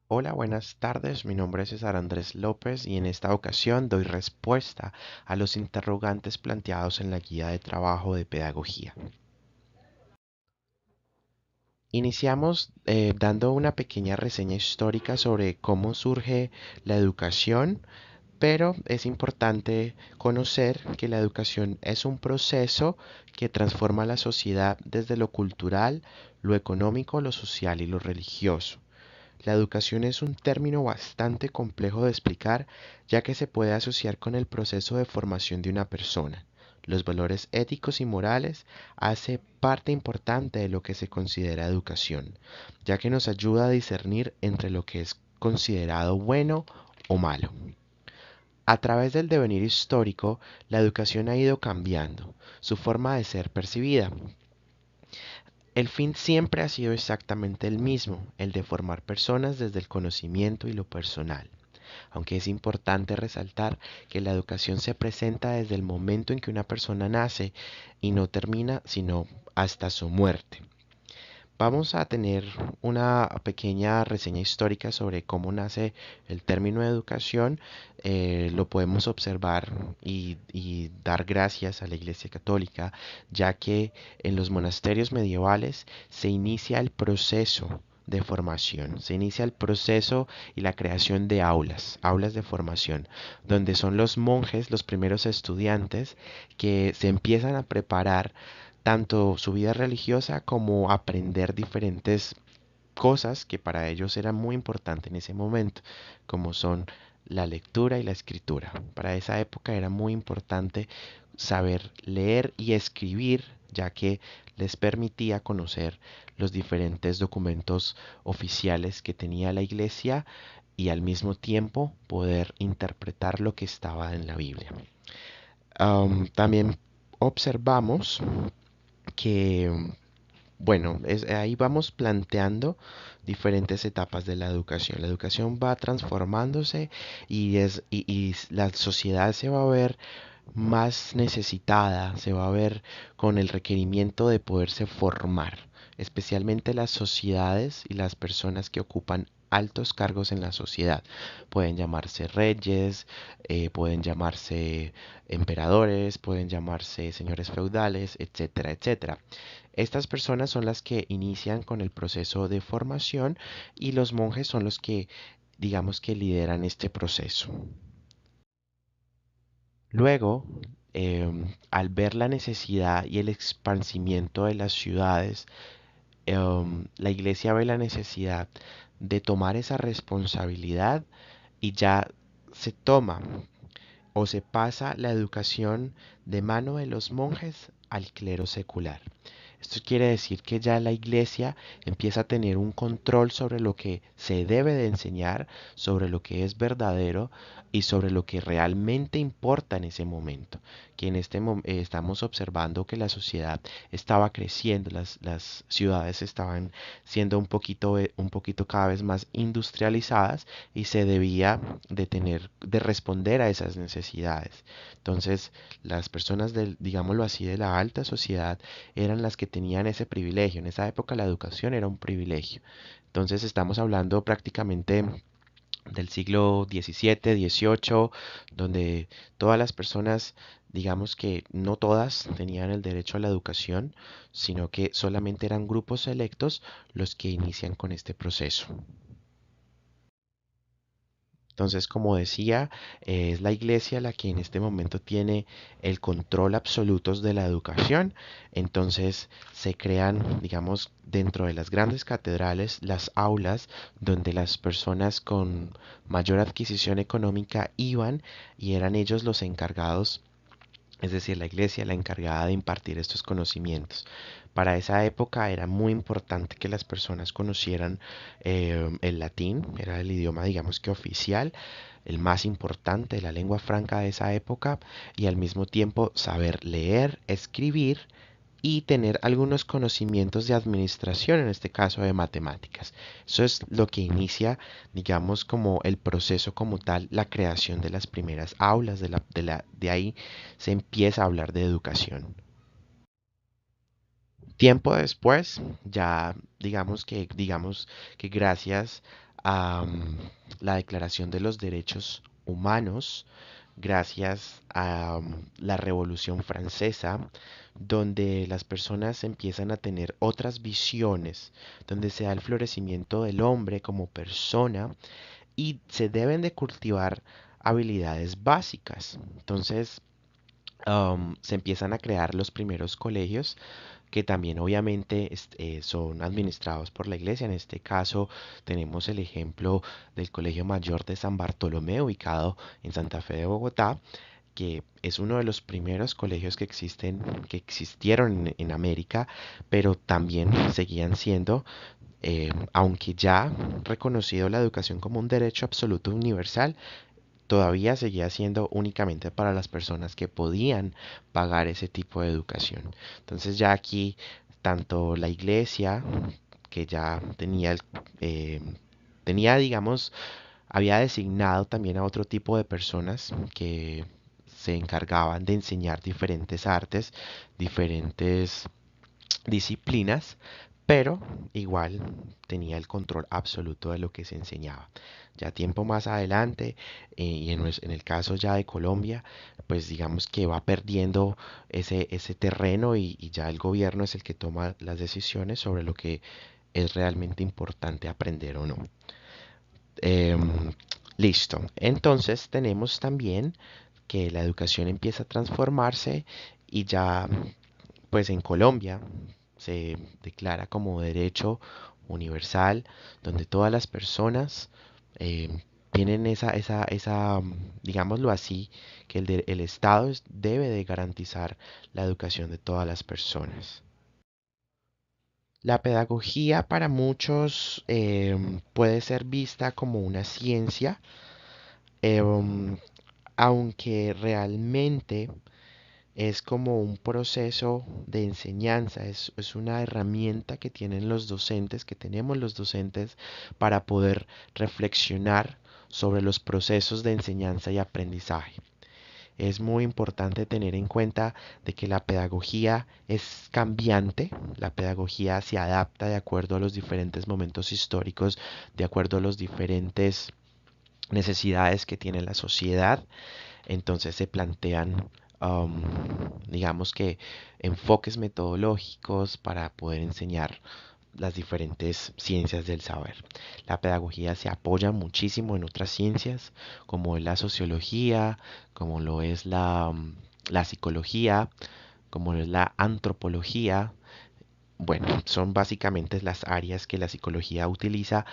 Hola, buenas tardes. Mi nombre es César Andrés López y en esta ocasión doy respuesta a los interrogantes planteados en la guía de trabajo de pedagogía. Iniciamos dando una pequeña reseña histórica sobre cómo surge la educación, pero es importante conocer que la educación es un proceso que transforma la sociedad desde lo cultural, lo económico, lo social y lo religioso. La educación es un término bastante complejo de explicar, ya que se puede asociar con el proceso de formación de una persona. Los valores éticos y morales hace parte importante de lo que se considera educación, ya que nos ayuda a discernir entre lo que es considerado bueno o malo. A través del devenir histórico, la educación ha ido cambiando su forma de ser percibida. El fin siempre ha sido exactamente el mismo, el de formar personas desde el conocimiento y lo personal, aunque es importante resaltar que la educación se presenta desde el momento en que una persona nace y no termina sino hasta su muerte. Vamos a tener una pequeña reseña histórica sobre cómo nace el término de educación. Lo podemos observar y dar gracias a la Iglesia Católica, ya que en los monasterios medievales se inicia el proceso de formación, se inicia el proceso y la creación de aulas de formación, donde son los monjes los primeros estudiantes que se empiezan a preparar tanto su vida religiosa como aprender diferentes cosas que para ellos eran muy importantes en ese momento, como son la lectura y la escritura. Para esa época era muy importante saber leer y escribir, ya que les permitía conocer los diferentes documentos oficiales que tenía la iglesia y al mismo tiempo poder interpretar lo que estaba en la Biblia. También observamos que, bueno, ahí vamos planteando diferentes etapas de la educación. La educación va transformándose y la sociedad se va a ver más necesitada, se va a ver con el requerimiento de poderse formar, especialmente las sociedades y las personas que ocupan altos cargos en la sociedad. Pueden llamarse reyes, pueden llamarse emperadores, pueden llamarse señores feudales, etcétera, etcétera. Estas personas son las que inician con el proceso de formación y los monjes son los que, digamos que lideran este proceso. Luego, al ver la necesidad y el expansimiento de las ciudades, la iglesia ve la necesidad de tomar esa responsabilidad y ya se toma o se pasa la educación de mano de los monjes al clero secular. Esto quiere decir que ya la iglesia empieza a tener un control sobre lo que se debe de enseñar, sobre lo que es verdadero y sobre lo que realmente importa en ese momento. Que en estamos observando que la sociedad estaba creciendo, las ciudades estaban siendo un poquito cada vez más industrializadas y se debía de responder a esas necesidades. Entonces, las personas del, digámoslo así, de la alta sociedad eran las que tenían ese privilegio. En esa época la educación era un privilegio. Entonces estamos hablando prácticamente del siglo XVII, XVIII, donde todas las personas, digamos que no todas tenían el derecho a la educación, sino que solamente eran grupos selectos los que inician con este proceso. Entonces, como decía, es la iglesia la que en este momento tiene el control absoluto de la educación. Entonces, se crean, digamos, dentro de las grandes catedrales, las aulas donde las personas con mayor adquisición económica iban y eran ellos los encargados, es decir, la iglesia la encargada de impartir estos conocimientos. Para esa época era muy importante que las personas conocieran el latín, era el idioma, digamos que oficial, el más importante, la lengua franca de esa época, y al mismo tiempo saber leer, escribir y tener algunos conocimientos de administración, en este caso de matemáticas. Eso es lo que inicia, digamos, como el proceso como tal, la creación de las primeras aulas, de ahí se empieza a hablar de educación. Tiempo después, ya digamos que gracias la Declaración de los Derechos Humanos, gracias a la Revolución Francesa, donde las personas empiezan a tener otras visiones, donde se da el florecimiento del hombre como persona y se deben de cultivar habilidades básicas. Entonces, se empiezan a crear los primeros colegios que también obviamente son administrados por la iglesia. En este caso tenemos el ejemplo del Colegio Mayor de San Bartolomé, ubicado en Santa Fe de Bogotá, que es uno de los primeros colegios que existieron en América, pero también seguían siendo, aunque ya reconocido la educación como un derecho absoluto universal, todavía seguía siendo únicamente para las personas que podían pagar ese tipo de educación. Entonces ya aquí tanto la iglesia, que ya tenía, tenía, digamos, había designado también a otro tipo de personas que se encargaban de enseñar diferentes artes, diferentes disciplinas, pero igual tenía el control absoluto de lo que se enseñaba. Ya tiempo más adelante, y en el caso ya de Colombia, pues digamos que va perdiendo ese terreno y ya el gobierno es el que toma las decisiones sobre lo que es realmente importante aprender o no. Em, Listo. Entonces tenemos también que la educación empieza a transformarse y ya pues en Colombia se declara como derecho universal, donde todas las personas eh, tienen digámoslo así, que el Estado debe de garantizar la educación de todas las personas. La pedagogía para muchos puede ser vista como una ciencia, em, aunque realmente es como un proceso de enseñanza, es una herramienta que tienen los docentes, que tenemos los docentes para poder reflexionar sobre los procesos de enseñanza y aprendizaje. Es muy importante tener en cuenta de que la pedagogía es cambiante, la pedagogía se adapta de acuerdo a los diferentes momentos históricos, de acuerdo a las diferentes necesidades que tiene la sociedad. Entonces se plantean, digamos que, enfoques metodológicos para poder enseñar las diferentes ciencias del saber. La pedagogía se apoya muchísimo en otras ciencias, como es la sociología, como lo es la psicología, como lo es la antropología. Bueno, son básicamente las áreas que la psicología utiliza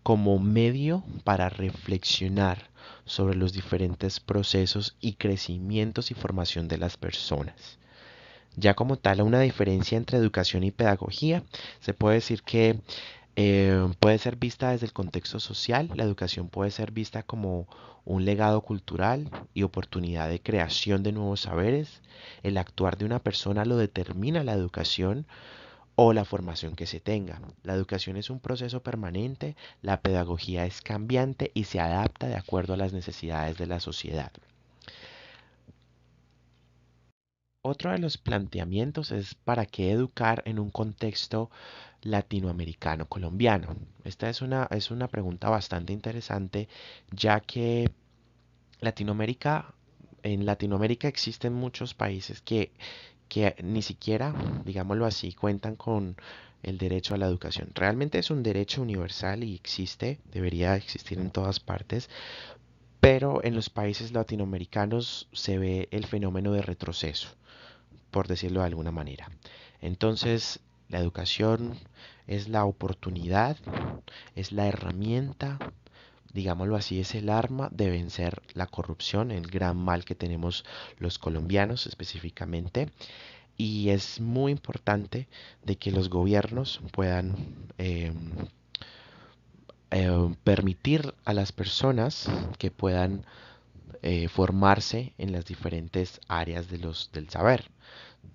como medio para reflexionar sobre los diferentes procesos y crecimientos y formación de las personas. Ya como tal, una diferencia entre educación y pedagogía, se puede decir que puede ser vista desde el contexto social. La educación puede ser vista como un legado cultural y oportunidad de creación de nuevos saberes. El actuar de una persona lo determina la educación o la formación que se tenga. La educación es un proceso permanente, la pedagogía es cambiante y se adapta de acuerdo a las necesidades de la sociedad. Otro de los planteamientos es para qué educar en un contexto latinoamericano colombiano. Esta es una pregunta bastante interesante, ya que Latinoamérica, en Latinoamérica existen muchos países que ni siquiera, digámoslo así, cuentan con el derecho a la educación. Realmente es un derecho universal y existe, debería existir en todas partes, pero en los países latinoamericanos se ve el fenómeno de retroceso, por decirlo de alguna manera. Entonces, la educación es la oportunidad, es la herramienta, digámoslo así, es el arma de vencer la corrupción, el gran mal que tenemos los colombianos específicamente. Y es muy importante de que los gobiernos puedan permitir a las personas que puedan formarse en las diferentes áreas del saber,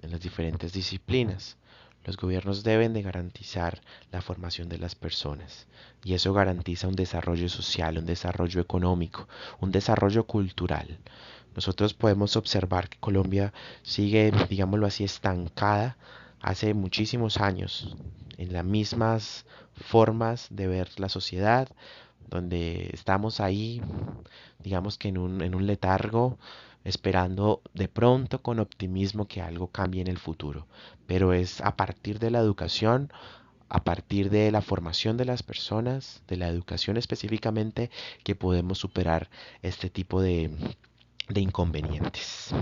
en las diferentes disciplinas. Los gobiernos deben de garantizar la formación de las personas y eso garantiza un desarrollo social, un desarrollo económico, un desarrollo cultural. Nosotros podemos observar que Colombia sigue, digámoslo así, estancada hace muchísimos años en las mismas formas de ver la sociedad, donde estamos ahí, digamos que en un letargo, esperando de pronto con optimismo que algo cambie en el futuro. Pero es a partir de la educación, a partir de la formación de las personas, de la educación específicamente, que podemos superar este tipo de inconvenientes.